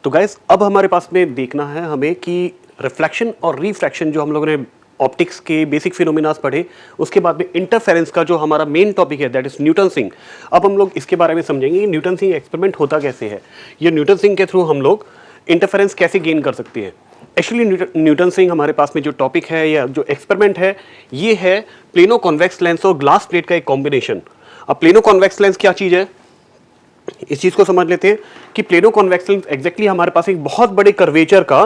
तो गाइस अब हमारे पास में देखना है हमें कि रिफ्लेक्शन और रिफ्रैक्शन जो हम लोगों ने ऑप्टिक्स के बेसिक फिनोमिनास पढ़े, उसके बाद में इंटरफेरेंस का जो हमारा मेन टॉपिक है दैट इज न्यूटन सिंग। अब हम लोग इसके बारे में समझेंगे कि न्यूटन सिंग एक्सपेरिमेंट होता कैसे है, ये न्यूटन सिंग के थ्रू हम लोग इंटरफेरेंस कैसे गेन कर सकते हैं। एक्चुअली न्यूटन सिंग हमारे पास में जो टॉपिक है या जो एक्सपेरिमेंट है ये है प्लेनो कॉन्वेक्स लेंस और ग्लास प्लेट का एक कॉम्बिनेशन। अब प्लेनो कॉन्वेक्स लेंस क्या चीज़ है, इस चीज को समझ लेते हैं कि प्लेनो कॉन्वेक्स लेंस एग्जैक्टली हमारे पास एक बहुत बड़े कर्वेचर का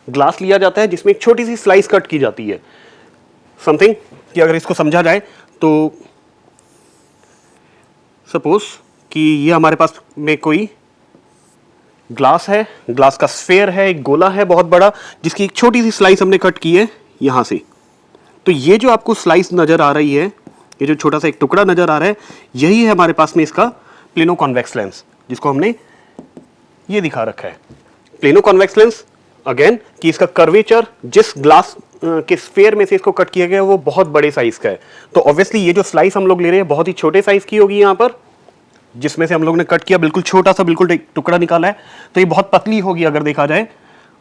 ग्लास लिया जाता है जिसमें एक छोटी सी स्लाइस कट की जाती है। समथिंग कि अगर इसको समझा जाए तो सपोज कि ये हमारे पास में कोई ग्लास है, ग्लास का स्फेयर है, एक गोला है बहुत बड़ा जिसकी एक छोटी सी स्लाइस हमने कट की है यहां से। तो ये जो आपको स्लाइस नजर आ रही है, ये जो छोटा सा एक टुकड़ा नजर आ रहा है, यही है हमारे पास में इसका प्लेनो कॉन्वेक्स लेंस, जिसको हमने ये दिखा रखा है। प्लेनो कॉन्वेक्स लेंस अगेन कि इसका कर्वेचर जिस ग्लास के स्फेयर में से इसको कट किया गया है वो बहुत बड़े साइज का है। तो ऑब्वियसली ये जो स्लाइस हम लोग ले रहे हैं बहुत ही छोटे साइज की होगी यहाँ पर, जिसमें से हम लोग ने कट किया बिल्कुल छोटा सा बिल्कुल टुकड़ा निकाला है, तो ये बहुत पतली होगी अगर देखा जाए।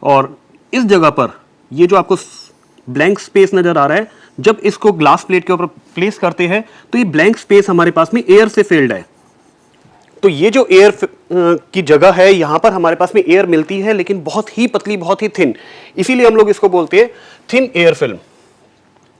और इस जगह पर ये जो आपको ब्लैंक स्पेस नजर आ रहा है, जब इसको ग्लास प्लेट के ऊपर प्लेस करते हैं तो ये ब्लैंक स्पेस हमारे पास में एयर से फिल्ड है। तो ये जो एयर की जगह है यहाँ पर हमारे पास में एयर मिलती है लेकिन बहुत ही पतली, बहुत ही थिन, इसीलिए हम लोग इसको बोलते हैं थिन एयर फिल्म।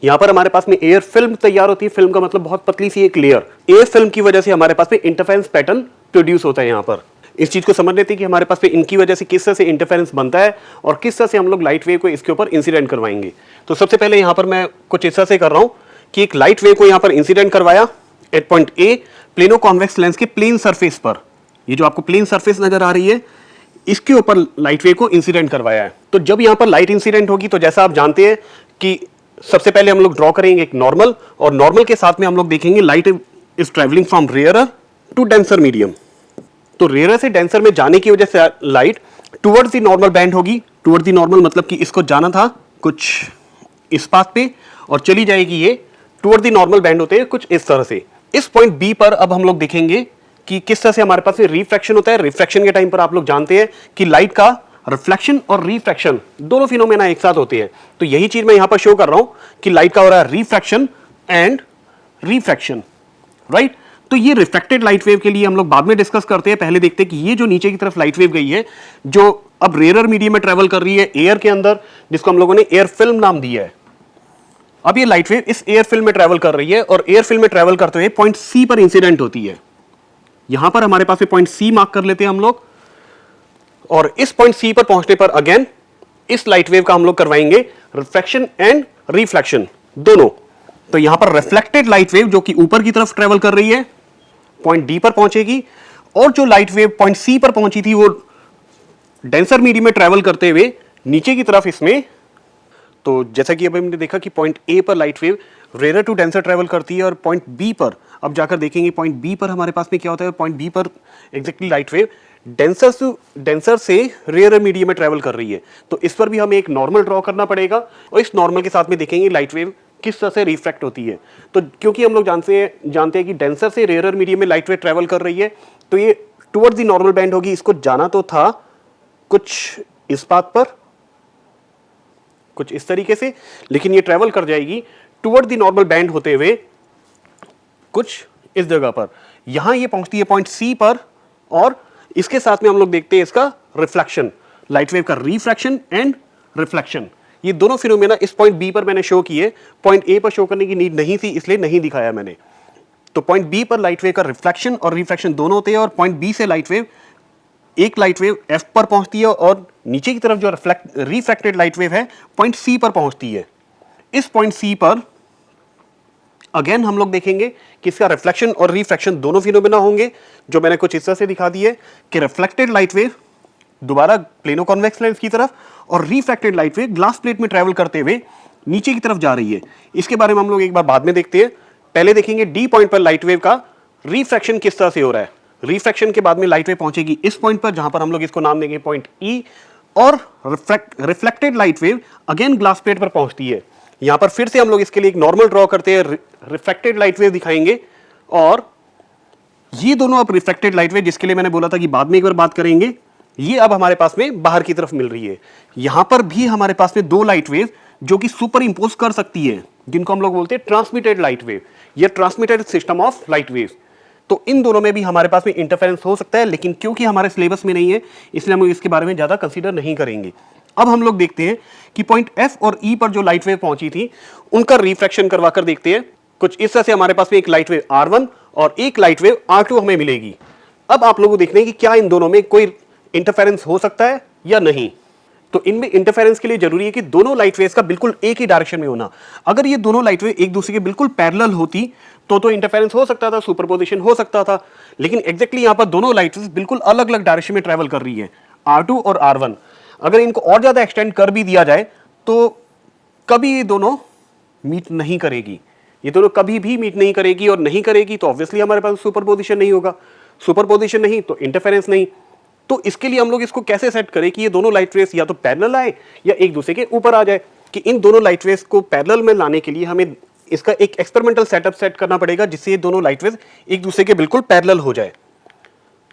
यहाँ पर हमारे पास में एयर फिल्म तैयार होती है, फिल्म का मतलब बहुत पतली सी एक लेयर। एयर फिल्म की वजह से हमारे पास में इंटरफेरेंस पैटर्न प्रोड्यूस होता है। यहाँ पर इस चीज को समझ लेते हैं कि हमारे पास में इनकी वजह से किस तरह से इंटरफेरेंस बनता है और किस तरह से हम लोग लाइट वेव को इसके ऊपर इंसिडेंट करवाएंगे। तो सबसे पहले यहाँ पर मैं कुछ इस तरह से कर रहा हूँ कि एक लाइट वेव को यहाँ पर इंसिडेंट करवाया at point A plano convex lens के प्लेन सरफेस पर। ये जो आपको प्लेन सरफेस नजर आ रही है इसके ऊपर लाइट वेव को इंसिडेंट करवाया है। तो जब यहाँ पर लाइट इंसिडेंट होगी तो जैसा आप जानते हैं कि सबसे पहले हम लोग ड्रॉ करेंगे एक नॉर्मल, और नॉर्मल के साथ में हम लोग देखेंगे light is travelling from rarer to denser medium. तो रेयरर से डेंसर में जाने की वजह से light towards the normal bend होगी। टुवर्ड्स द नॉर्मल मतलब कि इसको जाना था कुछ इस पाथ पे और चली जाएगी ये टुवर्ड्स द नॉर्मल बैंड होते हैं कुछ इस तरह से। इस पॉइंट बी पर अब हम लोग देखेंगे कि किस तरह से हमारे पास रिफ्रैक्शन होता है। रिफ्रैक्शन के टाइम पर आप लोग जानते हैं कि लाइट का रिफ्लेक्शन और रिफ्रैक्शन दोनों फिनोमेना एक साथ होते हैं। तो यही चीज मैं यहां पर शो कर रहा हूं कि लाइट का हो रहा है रिफ्रैक्शन एंड रिफ्रैक्शन, राइट। तो ये रिफ्रैक्टेड लाइट वेव के लिए हम लोग बाद में डिस्कस करते हैं। पहले देखते हैं कि ये जो नीचे की तरफ लाइट वेव गई है जो अब रेयर मीडियम में ट्रेवल कर रही है एयर के अंदर, जिसको हम लोगों ने एयर फिल्म नाम दिया है। अब ये लाइट वेव इस एयर फिल्म में ट्रेवल कर रही है और एयर फिल्म में ट्रेवल करते हुए पॉइंट सी पर इंसिडेंट होती है। यहां पर हमारे पास पॉइंट सी मार्क कर लेते हैं हम लोग, और इस पॉइंट सी पर पहुंचने पर अगेन इस लाइट वेव का हम लोग करवाएंगे रिफ्रैक्शन एंड रिफ्लेक्शन दोनों। तो यहां पर रिफ्लेक्टेड लाइट वेव जो कि ऊपर की तरफ ट्रेवल कर रही है पॉइंट डी पर पहुंचेगी, और जो लाइट वेव पॉइंट सी पर पहुंची थी वो डेंसर मीडियम में ट्रेवल करते हुए नीचे की तरफ इसमें। तो जैसा कि अभी हमने देखा कि पॉइंट ए पर light wave rare to denser travel करती है और पॉइंट बी पर अब जाकर देखेंगे पॉइंट बी पर हमारे पास में क्या होता है। पॉइंट बी पर एग्जैक्टली लाइट वेव डेंसर से रेयर मीडियम में ट्रेवल कर रही है। तो इस पर भी हमें एक नॉर्मल ड्रॉ करना पड़ेगा और इस नॉर्मल के साथ में देखेंगे लाइट वेव किस तरह से रिफ्रैक्ट होती है। तो क्योंकि हम लोग जानते हैं कि डेंसर से रेयर मीडियम में लाइट वेव ट्रेवल कर रही है तो ये टुवर्ड्स द नॉर्मल बैंड होगी। इसको जाना तो था कुछ इस पाथ पर, कुछ इस तरीके से, लेकिन ये ट्रेवल कर जाएगी टुवर्ड्स द नॉर्मल बैंड होते हुए कुछ इस जगह पर। यहां ये पहुंचती है पॉइंट सी पर, और इसके साथ में हम लोग देखते हैं इसका रिफ्लेक्शन, लाइट वेव का रिफ्रैक्शन एंड रिफ्लेक्शन। ये दोनों फिनोमेना इस पॉइंट बी पर मैंने शो किए। पॉइंट ए पर शो करने की नीड नहीं थी इसलिए नहीं दिखाया मैंने। तो पॉइंट बी पर लाइट वेव का रिफ्लेक्शन और रिफ्रैक्शन दोनों होते हैं, और पॉइंट बी से एक लाइट वेव एफ पर पहुंचती है और नीचे की तरफ जो रिफ्रैक्टेड लाइट वेव है पॉइंट सी पर पहुंचती है। इस पॉइंट सी पर अगेन हम लोग देखेंगे कि इसका रिफ्लेक्शन और रिफ्रैक्शन दोनों फिनोमेना होंगे जो मैंने कुछ इस तरह से दिखा दिए कि रिफ्लेक्टेड लाइट वेव दोबारा प्लेनो कॉन्वेक्स लेंस की तरफ और refracted light wave glass plate में ट्रेवल करते हुए नीचे की तरफ जा रही है। इसके बारे में हम लोग एक बार बाद में देखते हैं। पहले देखेंगे डी पॉइंट पर लाइट वेव का रिफ्रैक्शन किस तरह से हो रहा है। रिफ्रैक्शन के बाद में लाइट वेव पहुंचेगी इस पॉइंट पर जहां पर हम लोग इसको नाम देंगे पॉइंट ई, और reflected light wave again glass plate पर पहुंचती है। यहां पर फिर से हम लोग इसके लिए एक नॉर्मल ड्रॉ करते हैं, रिफ्लेक्टेड लाइट वेव दिखाएंगे, और ये दोनों अब रिफ्लेक्टेड लाइट वेव जिसके लिए मैंने बोला था कि बाद में एक बार बात करेंगे, ये अब हमारे पास में बाहर की तरफ मिल रही है। यहां पर भी हमारे पास में दो लाइट वेव जो कि सुपर इंपोज कर सकती है, जिनको हम लोग बोलते हैं ट्रांसमिटेड लाइट वेव या transmitted system of light wave. तो इन दोनों में भी हमारे पास में इंटरफेरेंस हो सकता है, लेकिन क्योंकि हमारे सिलेबस में नहीं है इसलिए हम इसके बारे में ज्यादा कंसीडर नहीं करेंगे। अब हम लोग देखते हैं कि पॉइंट एफ और ई पर जो लाइट वेव पहुंची थी उनका रिफ्रैक्शन करवाकर देखते हैं। कुछ इस तरह से हमारे पास में एक लाइट वेव R1 और एक लाइट वेव R2 हमें मिलेगी। अब आप लोगों को देखना है कि क्या इन दोनों में कोई इंटरफेरेंस हो सकता है या नहीं। तो इनमें इंटरफेरेंस के लिए जरूरी है कि दोनों लाइट वेव्स का बिल्कुल एक ही डायरेक्शन में होना। अगर ये दोनों लाइट वेव एक दूसरे के बिल्कुल पैरेलल होती तो इंटरफेरेंस हो सकता था, सुपरपोजिशन हो सकता था, लेकिन एग्जैक्टली यहां पर दोनों लाइट वेव्स बिल्कुल अलग अलग डायरेक्शन में ट्रेवल कर रही है, R2 और R1। अगर इनको और ज्यादा एक्सटेंड कर भी दिया जाए तो कभी ये दोनों मीट नहीं करेगी, ये दोनों कभी भी मीट नहीं करेगी, और नहीं करेगी तो ऑब्वियसली हमारे पास सुपरपोजिशन नहीं होगा, सुपरपोजिशन नहीं तो इंटरफेरेंस नहीं। तो इसके लिए हम लोग इसको कैसे सेट करें कि ये दोनों लाइट वेव्स या तो पैरेलल आए या एक दूसरे के ऊपर आ जाए। कि इन दोनों लाइट वेव्स को पैरेलल में लाने के लिए हमें इसका एक एक्सपेरिमेंटल सेटअप सेट करना पड़ेगा जिससे ये दोनों लाइट वेव्स एक दूसरे के बिल्कुल पैरेलल हो जाए।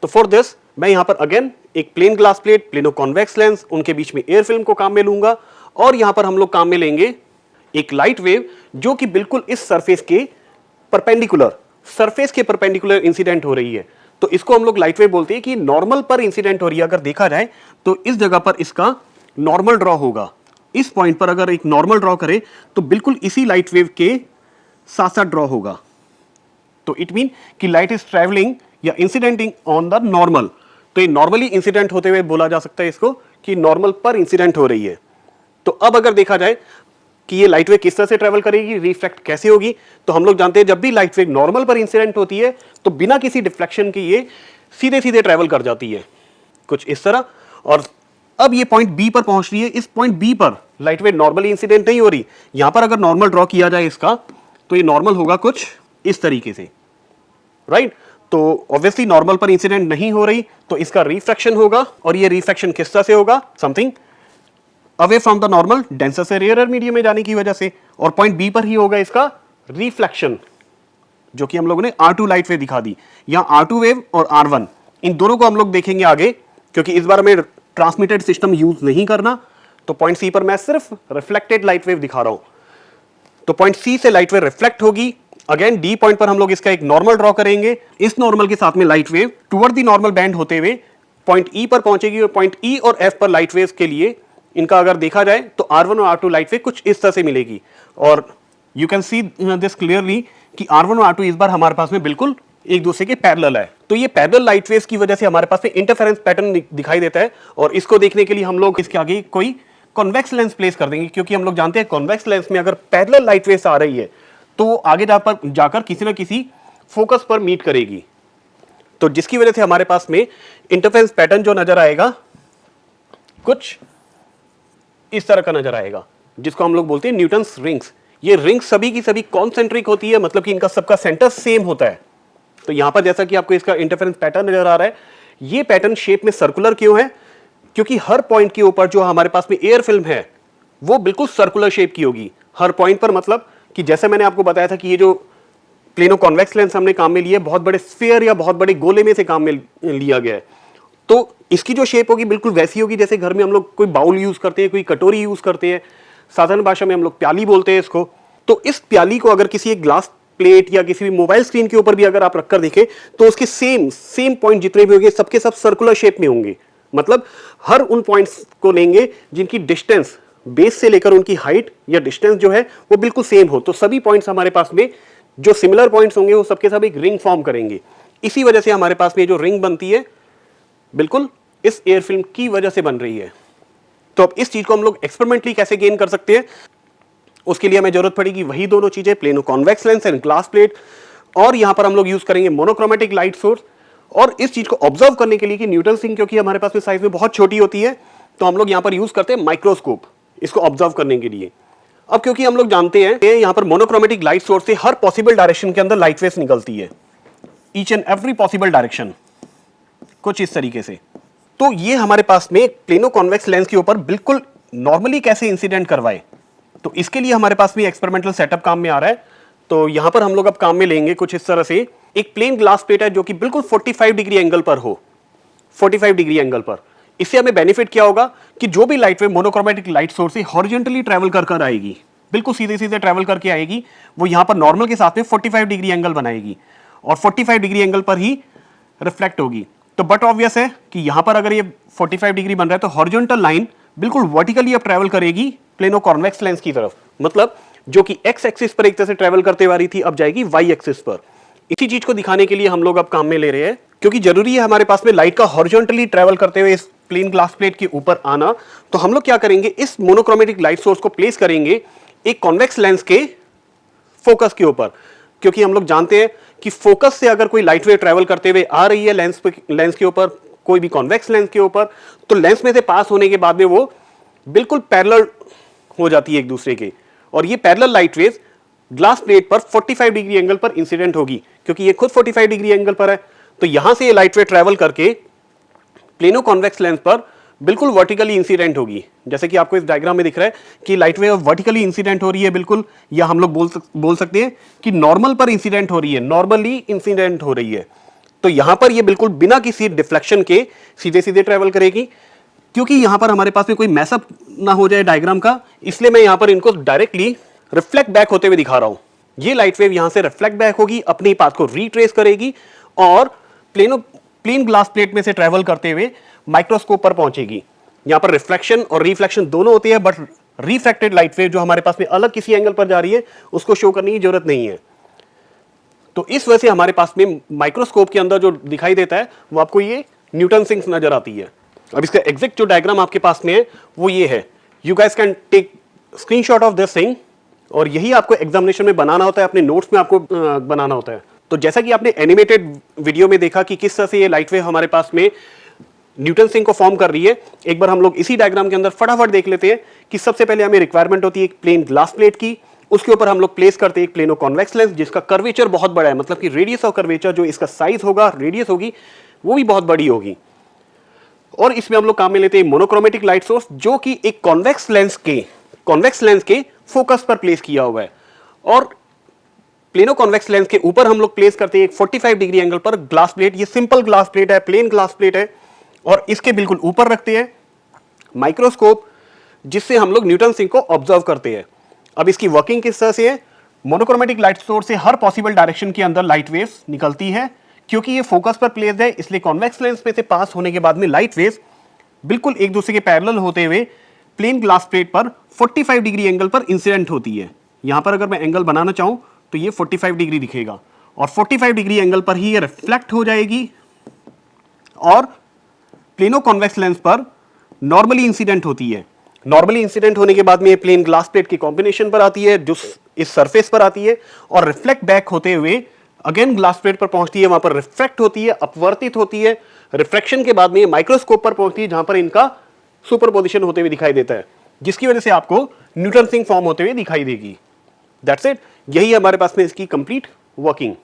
तो फॉर दिस मैं यहां पर अगेन एक plane glass plate, plano convex lens, उनके बीच में एयर फिल्म को काम में लूंगा, और यहां पर हम लोग काम में लेंगे एक लाइट वेव जो कि बिल्कुल इस सरफेस के परपेंडिकुलर इंसिडेंट हो रही है। तो इसको हम लोग लाइट वेव बोलते हैं कि नॉर्मल पर इंसिडेंट हो रही है। अगर देखा जाए तो इस जगह पर इसका नॉर्मल ड्रॉ होगा, इस पॉइंट पर अगर एक नॉर्मल ड्रॉ करें तो बिल्कुल इसी लाइट वेव के साथ साथ ड्रॉ होगा। तो इट मीन कि लाइट इज ट्रैवलिंग या इंसिडेंटिंग ऑन द नॉर्मल। तो ये नॉर्मली इंसिडेंट होते हुए बोला जा सकता है इसको कि नॉर्मल पर इंसिडेंट हो रही है। तो अब अगर देखा जाए कि ये लाइट वेव किस तरह से ट्रैवल करेगी, रिफ्लेक्ट कैसे होगी, तो हम लोग जानते हैं जब भी लाइट वेव नॉर्मल पर इंसिडेंट होती है तो बिना किसी डिफ्लेक्शन के ये सीधे सीधे ट्रैवल कर जाती है, कुछ इस तरह। और अब ये पॉइंट बी पर पहुंच रही है, इस पॉइंट बी पर लाइट वेव नॉर्मली इंसिडेंट नहीं हो रही। यहां पर अगर नॉर्मल ड्रॉ किया जाए इसका तो ये नॉर्मल होगा कुछ इस तरीके से, राइट। तो ऑब्वियसली नॉर्मल पर इंसिडेंट नहीं हो रही तो इसका रिफ्रैक्शन होगा, और ये रिफ्रैक्शन किस तरह से होगा, something away from the normal, denser से रेयरर मीडियम में जाने की वजह से। और पॉइंट बी पर ही होगा इसका रिफ्लेक्शन, जो कि हम लोगों ने R2 लाइट वेव दिखा दी। यहां R2 वेव और R1 इन दोनों को हम लोग देखेंगे आगे, क्योंकि इस बार हमें ट्रांसमिटेड सिस्टम यूज नहीं करना। तो पॉइंट सी पर मैं सिर्फ रिफ्लेक्टेड लाइट वेव दिखा रहा हूं। तो पॉइंट सी से लाइट वेव रिफ्लेक्ट होगी। अगेन डी पॉइंट पर हम लोग इसका एक नॉर्मल ड्रॉ करेंगे, इस नॉर्मल के साथ में light wave toward the normal band होते हुए पॉइंट ई पर पहुंचेगी, और पॉइंट ई और एफ पर लाइट वेव्स के लिए इनका अगर देखा जाए तो R1 और R2 लाइट वेव कुछ इस तरह से मिलेगी। और you can see this clearly कि R1 और R2 इस बार हमारे पास में बिल्कुल एक दूसरे के पैरेलल है। तो ये पैरेलल लाइट वेव्स की वजह से हमारे पास में इंटरफेरेंस पैटर्न दिखाई देता है, और इसको देखने के लिए हम लोग इसके आगे कोई कॉन्वेक्स लेंस प्लेस कर देंगे, क्योंकि हम लोग जानते हैं कॉन्वेक्स लेंस में अगर पैरेलल लाइट वेव्स आ रही है तो आगे जाकर किसी ना किसी फोकस पर मीट करेगी। तो जिसकी वजह से हमारे पास में इंटरफेरेंस पैटर्न जो नजर आएगा कुछ इस तरह का नजर आएगा, जिसको हम लोग बोलते हैं न्यूटन्स रिंग्स। ये रिंग्स सभी की सभी कॉन्सेंट्रिक होती है, मतलब कि इनका सबका सेंटर सेम होता है। तो यहां पर जैसा कि आपको इसका इंटरफेरेंस पैटर्न नजर आ रहा है, ये पैटर्न शेप में सर्कुलर क्यों है, क्योंकि हर पॉइंट के ऊपर जो हमारे पास में एयर फिल्म है वो बिल्कुल सर्कुलर शेप की होगी हर पॉइंट पर। मतलब कि जैसे मैंने आपको बताया था कि ये जो प्लेनो कॉन्वेक्स लेंस हमने काम में लिया, बहुत बड़े स्फीयर या बहुत बड़े गोले में से काम में लिया गया है, तो इसकी जो शेप होगी बिल्कुल वैसी होगी जैसे घर में हम लोग कोई बाउल यूज करते हैं, कोई कटोरी यूज करते हैं, साधारण भाषा में हम लोग प्याली बोलते हैं इसको। तो इस प्याली को अगर किसी एक ग्लास प्लेट या किसी भी मोबाइल स्क्रीन के ऊपर भी अगर आप रखकर देखें तो उसके सेम पॉइंट जितने भी होंगे सबके सब सर्कुलर शेप में होंगे। मतलब हर उन पॉइंट्स को लेंगे जिनकी डिस्टेंस बेस से लेकर उनकी हाइट या डिस्टेंस जो है वो बिल्कुल सेम हो। तो सभी पॉइंट्स हमारे पास में जो सिमिलर पॉइंट्स होंगे वो सबके सब एक रिंग फॉर्म करेंगे। इसी वजह से हमारे पास में जो रिंग बनती है बिल्कुल इस एयर फिल्म की वजह से बन रही है। तो अब इस चीज को हम लोग एक्सपेरिमेंटली कैसे गेन कर सकते हैं, उसके लिए हमें जरूरत पड़ेगी वही दोनों चीजें, plano convex lens and glass plate. और यहां पर हम लोग यूज करेंगे मोनोक्रोमेटिक लाइट सोर्स। और इस चीज को ऑब्जर्व करने के लिए कि न्यूटन रिंग क्योंकि हमारे पास में साइज में बहुत छोटी होती है, तो हम लोग यहां पर यूज करते हैं माइक्रोस्कोप इसको ऑब्जर्व करने के लिए। अब क्योंकि हम लोग जानते हैं यहां पर मोनोक्रोमेटिक लाइट सोर्स से हर पॉसिबल डायरेक्शन के अंदर लाइट वेव्स निकलती है, each and every possible direction, कुछ इस तरीके से। तो ये हमारे पास में प्लेनो कॉन्वेक्स लेंस के ऊपर बिल्कुल नॉर्मली कैसे इंसिडेंट करवाए, तो इसके लिए हमारे पास भी एक्सपेरिमेंटल सेटअप काम में आ रहा है। तो यहां पर हम लोग अब काम में लेंगे कुछ इस तरह से एक प्लेन ग्लास प्लेट है जो कि बिल्कुल 45 डिग्री एंगल पर हो, 45 डिग्री एंगल पर। इससे हमें बेनिफिट क्या होगा कि जो भी light wave monochromatic light source से हॉरिजॉन्टली ट्रैवल कर कर आएगी, बिल्कुल सीधे सीधे ट्रैवल करके आएगी, वो यहां पर नॉर्मल के साथ में 45 डिग्री एंगल बनाएगी और 45 डिग्री एंगल पर ही रिफ्लेक्ट होगी। तो बट ऑब्वियस है कि यहां पर अगर ये 45 डिग्री बन रहा है तो हॉरिजॉन्टल लाइन बिल्कुल वर्टिकली अब ट्रैवल करेगी प्लेनो कॉन्वेक्स लेंस की तरफ, मतलब जो कि एक्स एक्सिस पर एक तरह से ट्रैवल करते हुए आ रही थी अब जाएगी वाई एक्सिस पर। इसी चीज को दिखाने के लिए हम लोग अब काम में ले रहे हैं, क्योंकि जरूरी है हमारे पास में लाइट का हॉरिजॉन्टली ट्रैवल करते हुए इस प्लेन ग्लास प्लेट के ऊपर आना। तो हम लोग क्या करेंगे, इस मोनोक्रोमेटिक लाइट सोर्स को प्लेस करेंगे एक कॉन्वेक्स लेंस के फोकस के ऊपर, क्योंकि हम लोग जानते हैं कि फोकस से अगर कोई लाइट वेव ट्रैवल करते हुए आ रही है लेंस के ऊपर, कोई भी कॉन्वेक्स लेंस के ऊपर, तो लेंस में से पास होने के बाद में वो बिल्कुल पैरेलल हो जाती है एक दूसरे के, और ये parallel light wave glass plate पर 45 डिग्री एंगल पर इंसिडेंट होगी, क्योंकि ये खुद 45 डिग्री एंगल पर है। तो यहां से ये लाइट वेव ट्रैवल करके प्लेनो कॉन्वेक्स लेंस पर बिल्कुल वर्टिकली इंसिडेंट होगी, जैसे कि आपको इस डायग्राम में दिख रहा है कि लाइट वेव वर्टिकली इंसिडेंट हो रही है बिल्कुल, या हम लोग बोल सकते हैं कि नॉर्मल पर इंसिडेंट हो रही है, नॉर्मली इंसिडेंट हो रही है। तो यहां पर ये बिल्कुल बिना किसी डिफ्लेक्शन के सीधे सीधे ट्रैवल करेगी। क्योंकि यहां पर हमारे पास में कोई मैसअप ना हो जाए डायग्राम का, इसलिए मैं यहां पर इनको डायरेक्टली रिफ्लेक्ट बैक होते हुए दिखा रहा हूं। ये लाइट वेव यहां से रिफ्लेक्ट बैक होगी, अपनी पाथ को रिट्रेस करेगी और प्लेन ग्लास प्लेट में से ट्रैवल करते हुए माइक्रोस्कोप पर पहुंचेगी। यहां पर रिफ्लेक्शन और रिफ्लेक्शन दोनों होते हैं, बट रिफ्रैक्टेड लाइट वेव जो हमारे पास में अलग किसी एंगल पर जा रही है उसको शो करने की जरूरत नहीं है। तो इस वजह से हमारे पास में माइक्रोस्कोप के अंदर जो दिखाई देता है वो आपको ये न्यूटन सिंक्स नजर आती है। अब इसका एग्जैक्ट जो डायग्राम आपके पास में है वो ये है। You guys can take screenshot of this thing, और यही आपको एग्जामिनेशन में बनाना होता है, अपने नोट्स में आपको बनाना होता है। तो जैसा कि आपने एनिमेटेड वीडियो में देखा कि किस तरह से ये लाइट वेव हमारे पास में न्यूटन सिंक को फॉर्म कर रही है, एक बार हम लोग इसी डायग्राम के अंदर फटाफट देख लेते हैं कि सबसे पहले हमें रिक्वायरमेंट होती है एक प्लेन ग्लास प्लेट की, उसके ऊपर हम लोग प्लेस करते हैं एक प्लेनो कॉन्वेक्स लेंस जिसका कर्वेचर बहुत बड़ा है, मतलब कि रेडियस ऑफ कर्वेचर जो इसका साइज होगा, रेडियस होगी, वो भी बहुत बड़ी होगी। और इसमें हम लोग काम में लेते हैं मोनोक्रोमेटिक लाइट सोर्स जो कि एक कॉन्वेक्स लेंस के फोकस पर प्लेस किया हुआ है, और प्लेनो कॉन्वेक्स लेंस के ऊपर हम लोग प्लेस करते हैं एक 45 डिग्री एंगल पर ग्लास प्लेट। ये सिंपल ग्लास प्लेट है, प्लेन ग्लास प्लेट है, और इसके बिल्कुल ऊपर रखते हैं माइक्रोस्कोप जिससे हम लोग न्यूटन सिंक को ऑब्जर्व करते हैं। अब इसकी वर्किंग किस तरह से है, मोनोक्रोमेटिक लाइट सोर्स से हर पॉसिबल डायरेक्शन के अंदर लाइट वेव्स निकलती है, क्योंकि ये फोकस पर प्लेस्ड है, इसलिए कॉन्वेक्स लेंस में से पास होने के बाद में लाइट वेव्स बिल्कुल एक दूसरे के पैरेलल होते हुए प्लेन ग्लास प्लेट पर 45 डिग्री एंगल पर इंसिडेंट होती है। यहां पर अगर मैं एंगल बनाना चाहूं तो ये 45 डिग्री दिखेगा, और 45 डिग्री एंगल पर ही ये रिफ्लेक्ट हो जाएगी और प्लेनो कॉन्वेक्स लेंस पर नॉर्मली इंसिडेंट होती है। नॉर्मली इंसिडेंट होने के बाद में ये प्लेन ग्लास प्लेट की कॉम्बिनेशन पर आती है, जो इस सरफेस पर आती है, और रिफ्लेक्ट बैक होते हुए अगेन ग्लास प्लेट पर पहुंचती है, वहां पर रिफ्रैक्ट होती है, अपवर्तित होती है। रिफ्रैक्शन के बाद में ये माइक्रोस्कोप पर पहुंचती है, जहां पर इनका सुपरपोजिशन होते हुए दिखाई देता है, जिसकी वजह से आपको न्यूटन सिंक फॉर्म होते हुए दिखाई देगी। दैट्स इट, यही हमारे पास में इसकी कंप्लीट वर्किंग।